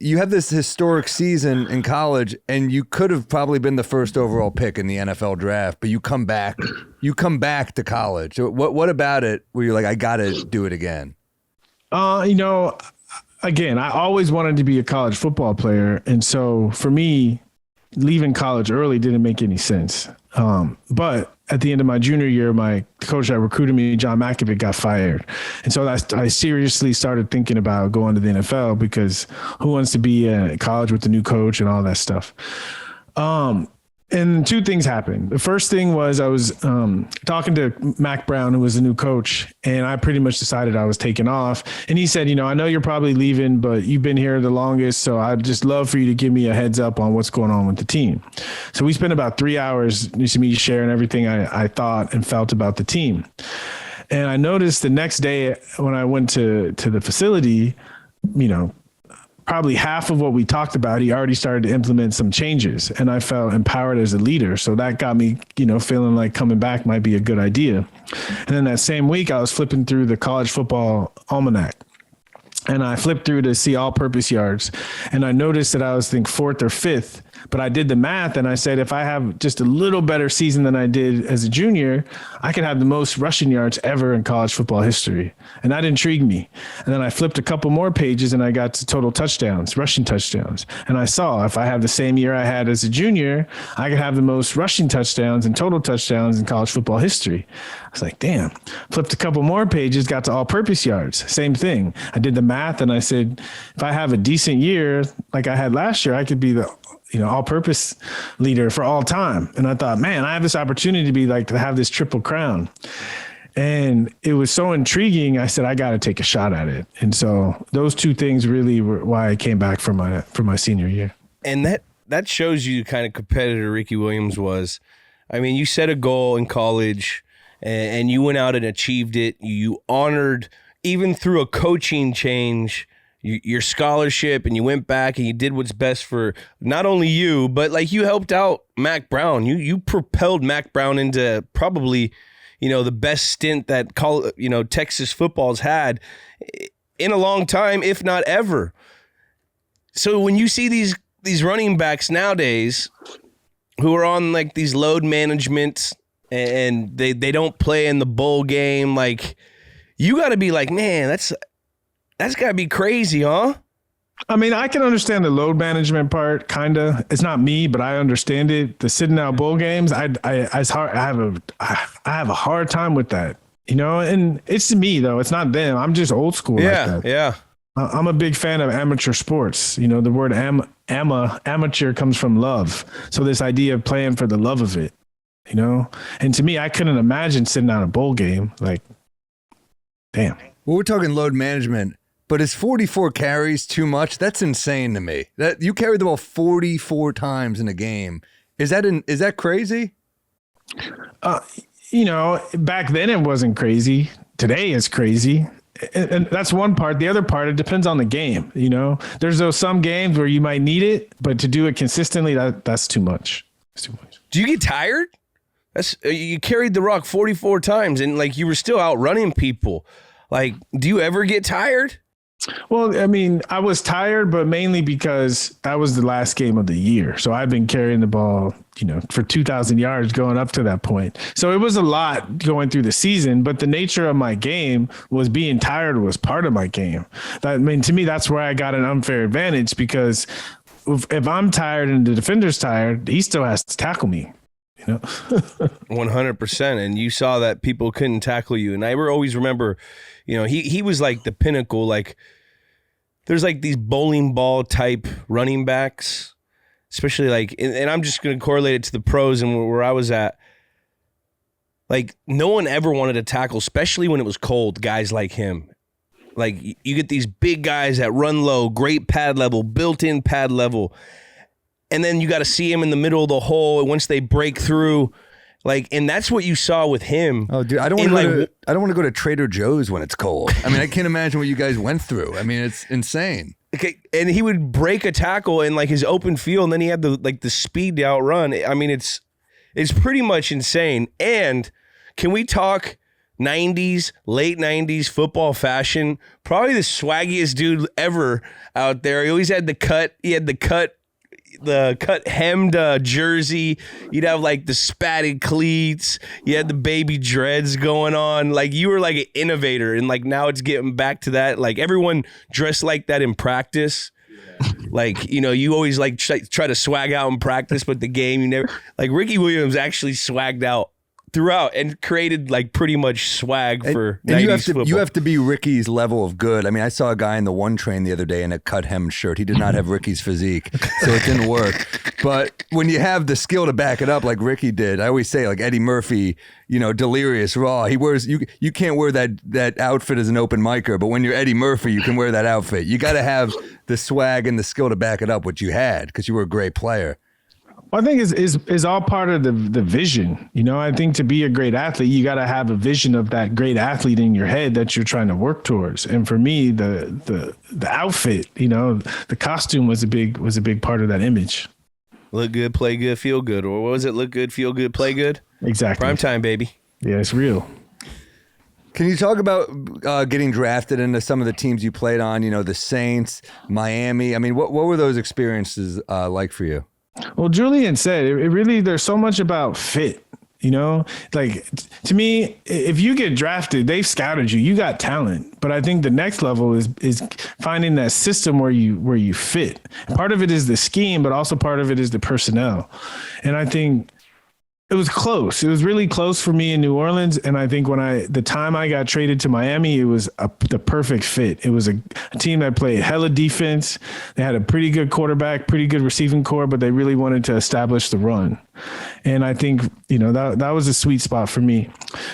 you have this historic season in college, and you could have probably been the first overall pick in the NFL draft, but you come back to college. So what about it where you're like, I got to do it again? Again, I always wanted to be a college football player. And so for me, leaving college early didn't make any sense. But at the end of my junior year, my coach that recruited me, John Malkovich, got fired. And so I seriously started thinking about going to the NFL because who wants to be in college with the new coach and all that stuff. And two things happened. The first thing was I was talking to Mac Brown, who was the new coach, and I pretty much decided I was taking off. And he said, I know you're probably leaving, but you've been here the longest, so I'd just love for you to give me a heads up on what's going on with the team. So we spent about 3 hours me sharing everything I thought and felt about the team. And I noticed the next day when I went to the facility, probably half of what we talked about, he already started to implement some changes, and I felt empowered as a leader. So that got me, feeling like coming back might be a good idea. And then that same week, I was flipping through the college football almanac, and I flipped through to see all-purpose yards, and I noticed that I was, fourth or fifth. But I did the math, and I said, if I have just a little better season than I did as a junior, I could have the most rushing yards ever in college football history. And that intrigued me. And then I flipped a couple more pages, and I got to total touchdowns, rushing touchdowns. And I saw if I have the same year I had as a junior, I could have the most rushing touchdowns and total touchdowns in college football history. I was like, damn. Flipped a couple more pages, got to all-purpose yards. Same thing. I did the math, and I said, if I have a decent year like I had last year, I could be the all-purpose leader for all time. And I thought, man, I have this opportunity to have this triple crown. And it was so intriguing. I said, I got to take a shot at it. And so those two things really were why I came back for my senior year. And that shows you the kind of competitor Ricky Williams was. I mean, you set a goal in college and you went out and achieved it. You honored, even through a coaching change, your scholarship, and you went back and you did what's best for not only you, but you helped out Mac Brown. You propelled Mac Brown into probably, the best stint that Texas football's had in a long time, if not ever. So when you see these running backs nowadays who are on these load management and they don't play in the bowl game, you got to be like, man, that's got to be crazy, huh? I mean, I can understand the load management part, kind of. It's not me, but I understand it. The sitting out bowl games, I have a hard time with that, And it's me though; it's not them. I'm just old school. Yeah, like that. Yeah. I'm a big fan of amateur sports. The word amateur comes from love. So this idea of playing for the love of it, And to me, I couldn't imagine sitting out a bowl game. Damn. Well, we're talking load management. But is 44 carries too much? That's insane to me. That you carry the ball 44 times in a game. Is that crazy? Back then it wasn't crazy. Today it's crazy. And that's one part. The other part, it depends on the game. There's some games where you might need it, but to do it consistently, that's too much. It's too much. Do you get tired? You carried the rock 44 times and you were still out running people. Do you ever get tired? Well, I mean, I was tired, but mainly because that was the last game of the year. So I've been carrying the ball, for 2,000 yards going up to that point. So it was a lot going through the season, but the nature of my game was being tired was part of my game. To me, that's where I got an unfair advantage because if I'm tired and the defender's tired, he still has to tackle me. 100%. And you saw that people couldn't tackle you. And I always remember, he was the pinnacle. There's these bowling ball type running backs, especially and I'm just going to correlate it to the pros and where I was at. No one ever wanted to tackle, especially when it was cold, guys like him. You get these big guys that run low, great pad level, built-in pad level. And then you got to see him in the middle of the hole. And once they break through, and that's what you saw with him. Oh, dude, I don't want to go to Trader Joe's when it's cold. I mean, I can't imagine what you guys went through. I mean, it's insane. Okay, and he would break a tackle in his open field, and then he had the speed to outrun. I mean, it's pretty much insane. And can we talk 90s, late 90s football fashion. Probably the swaggiest dude ever out there. He always had the cut. He had the cut hemmed jersey. You'd have like the spatted cleats. You had the baby dreads going on. Like you were like an innovator, and like now it's getting back to that. Like everyone dressed like that in practice. Like, you know, you always like try to swag out in practice, but the game you never. Like Ricky Williams actually swagged out throughout and created like pretty much swag for 90s football. You have to be Ricky's level of good. I mean, I saw a guy in the one train the other day in a cut hem shirt. He did not have Ricky's physique, so it didn't work. But when you have the skill to back it up like Ricky did, I always say like Eddie Murphy, you know, delirious raw. He wears you can't wear that outfit as an open micer, but when you're Eddie Murphy, you can wear that outfit. You got to have the swag and the skill to back it up, which you had because you were a great player. I think is all part of the vision. You know, I think to be a great athlete, you got to have a vision of that great athlete in your head that you're trying to work towards. And for me, the outfit, you know, the costume was a big part of that image. Look good, play good, feel good. Or what was it? Look good, feel good, play good? Exactly. Prime time, baby. Yeah, it's real. Can you talk about getting drafted into some of the teams you played on, you know, the Saints, Miami? I mean, what were those experiences like for you? Well, Julian said it really, there's so much about fit, you know, like to me, if you get drafted, they've scouted you, you got talent, but I think the next level is finding that system where you fit. Part of it is the scheme, but also part of it is the personnel. And I think it was close. It was really close for me in New Orleans. And I think the time I got traded to Miami, it was the perfect fit. It was a team that played hella defense. They had a pretty good quarterback, pretty good receiving core, but they really wanted to establish the run. And I think, you know, that was a sweet spot for me.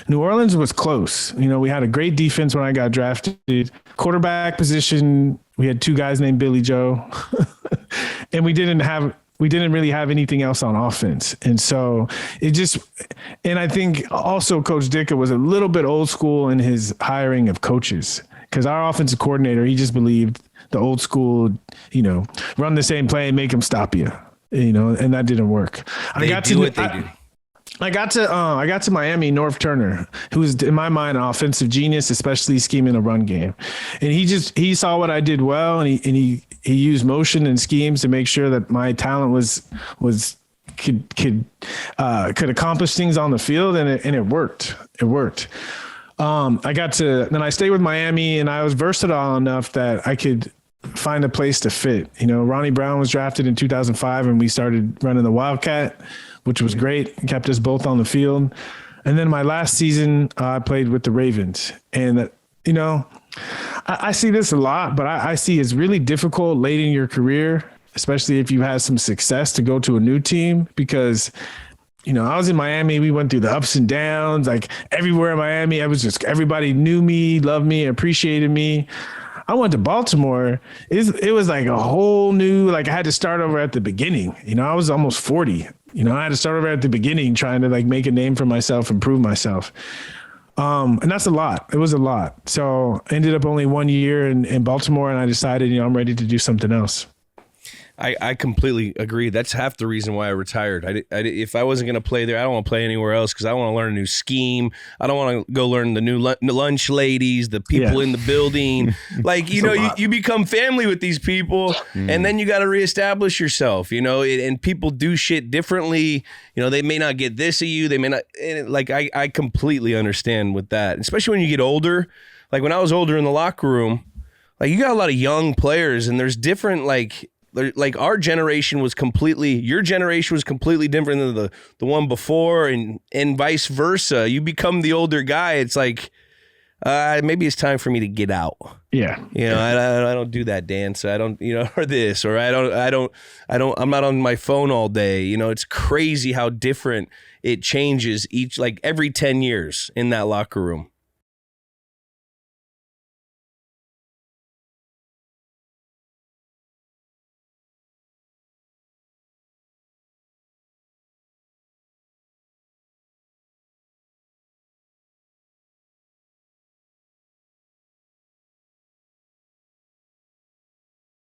New Orleans was close. You know, we had a great defense when I got drafted. Quarterback position, we had two guys named Billy Joe. And we didn't really have anything else on offense. And so and I think also Coach Ditka was a little bit old school in his hiring of coaches, because our offensive coordinator, he just believed the old school, you know, run the same play and make them stop you, you know, and that didn't work. I got to Miami, Norv Turner, who was in my mind an offensive genius, especially scheming a run game. And he saw what I did well, and he used motion and schemes to make sure that my talent could accomplish things on the field, and it worked. It worked. Then I stayed with Miami, and I was versatile enough that I could find a place to fit. You know, Ronnie Brown was drafted in 2005, and we started running the Wildcat, which was great. It kept us both on the field. And then my last season, I played with the Ravens. And, you know, I see this a lot, but I see it's really difficult late in your career, especially if you had some success, to go to a new team, because, you know, I was in Miami. We went through the ups and downs, like everywhere in Miami. Everybody knew me, loved me, appreciated me. I went to Baltimore. It was like a whole new, like I had to start over at the beginning. You know, I was almost 40. You know, I had to start over at the beginning, trying to like make a name for myself, improve myself. And that's a lot. It was a lot. So I ended up only 1 year in Baltimore, and I decided, you know, I'm ready to do something else. I completely agree. That's half the reason why I retired. If I wasn't going to play there, I don't want to play anywhere else, because I want to learn a new scheme. I don't want to go learn the new lunch ladies, the people in the building. Like, you know, you become family with these people, and then you got to reestablish yourself, you know, and people do shit differently. You know, they may not get this of you. They may not. Like, I completely understand with that, especially when you get older. Like when I was older in the locker room, like you got a lot of young players, and there's different, like our generation was your generation was completely different than the one before, and vice versa. You become the older guy. It's like, maybe it's time for me to get out. Yeah. You know, I don't do that dance. I don't, you know, or this, or I'm not on my phone all day. You know, it's crazy how different it changes every 10 years in that locker room.